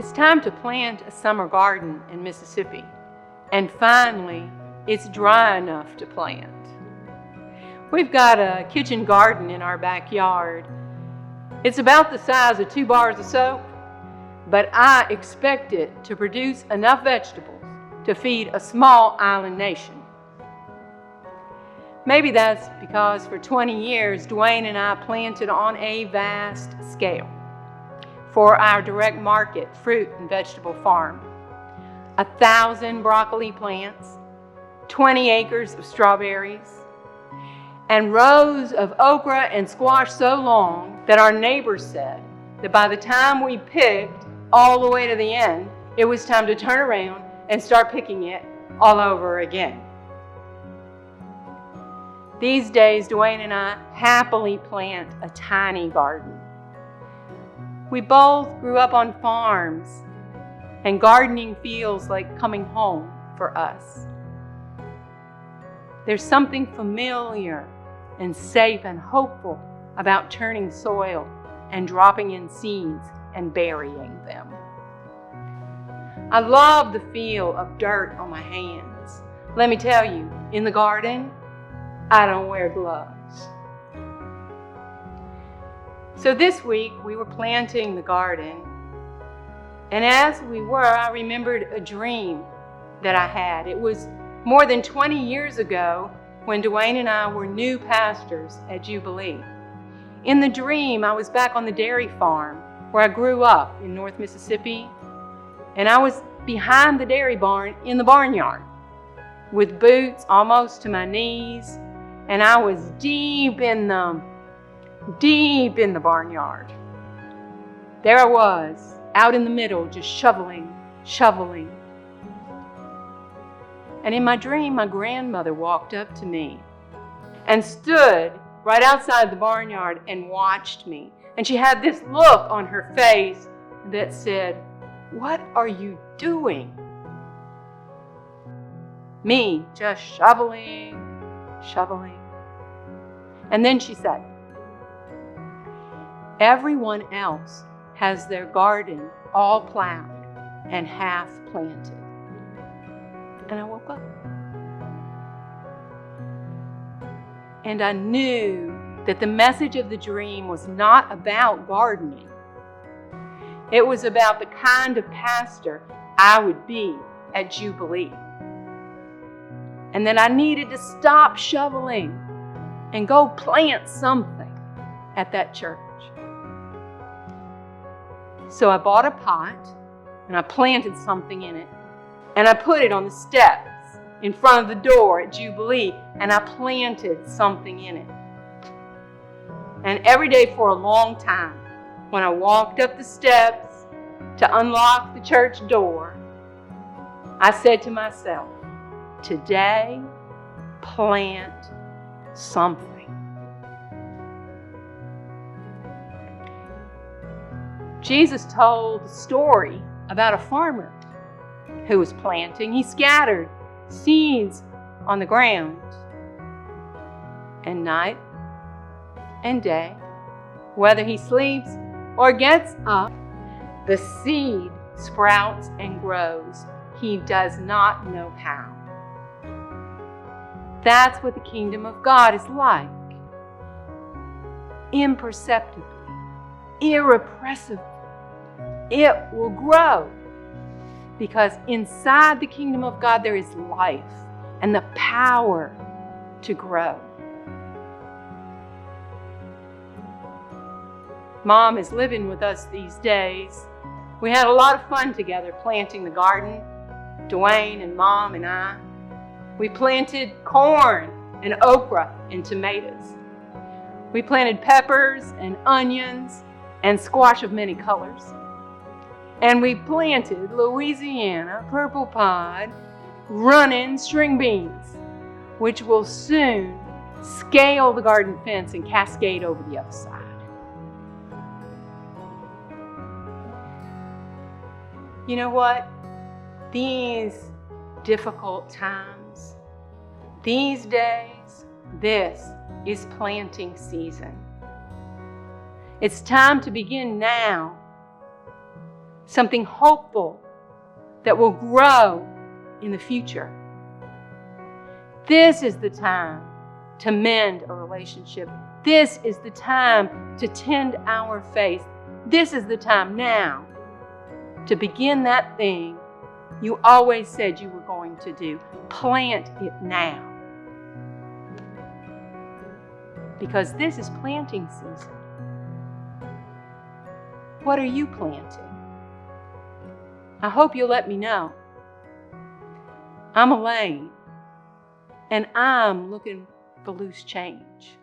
It's time to plant a summer garden in Mississippi, and finally, it's dry enough to plant. We've got a kitchen garden in our backyard. It's about the size of 2 bars of soap, but I expect it to produce enough vegetables to feed a small island nation. Maybe that's because for 20 years, Dwayne and I planted on a vast scale for our direct market fruit and vegetable farm. 1,000 broccoli plants, 20 acres of strawberries, and rows of okra and squash so long that our neighbors said that by the time we picked all the way to the end, it was time to turn around and start picking it all over again. These days, Dwayne and I happily plant a tiny garden. We both grew up on farms, and gardening feels like coming home for us. There's something familiar and safe and hopeful about turning soil and dropping in seeds and burying them. I love the feel of dirt on my hands. Let me tell you, in the garden, I don't wear gloves. So this week we were planting the garden, and as we were, I remembered a dream that I had. It was more than 20 years ago when Dwayne and I were new pastors at Jubilee. In the dream, I was back on the dairy farm where I grew up in North Mississippi, and I was behind the dairy barn in the barnyard with boots almost to my knees, and I was deep in the barnyard. There I was, out in the middle, just shoveling. And in my dream, my grandmother walked up to me and stood right outside the barnyard and watched me. And she had this look on her face that said, "What are you doing?" Me, just shoveling. And then she said, "Everyone else has their garden all plowed and half planted." And I woke up. And I knew that the message of the dream was not about gardening. It was about the kind of pastor I would be at Jubilee. And that I needed to stop shoveling and go plant something at that church. So I bought a pot and I planted something in it, and I put it on the steps in front of the door at Jubilee, and I planted something in it. And every day for a long time, when I walked up the steps to unlock the church door, I said to myself, "Today, plant something." Jesus told the story about a farmer who was planting. He scattered seeds on the ground. And night and day, whether he sleeps or gets up, the seed sprouts and grows. He does not know how. That's what the kingdom of God is like. Imperceptibly, irrepressibly, it will grow. Because inside the kingdom of God, there is life and the power to grow. Mom is living with us these days. We had a lot of fun together planting the garden, Dwayne and Mom and I. We planted corn and okra and tomatoes. We planted peppers and onions and squash of many colors. And we planted Louisiana purple pod running string beans, which will soon scale the garden fence and cascade over the other side. You know what? These difficult times, these days, this is planting season. It's time to begin now. something hopeful that will grow in the future. This is the time to mend a relationship. This is the time to tend our faith. This is the time now to begin that thing you always said you were going to do. Plant it now. Because this is planting season. What are you planting? I hope you'll let me know. I'm Elaine, and I'm looking for loose change.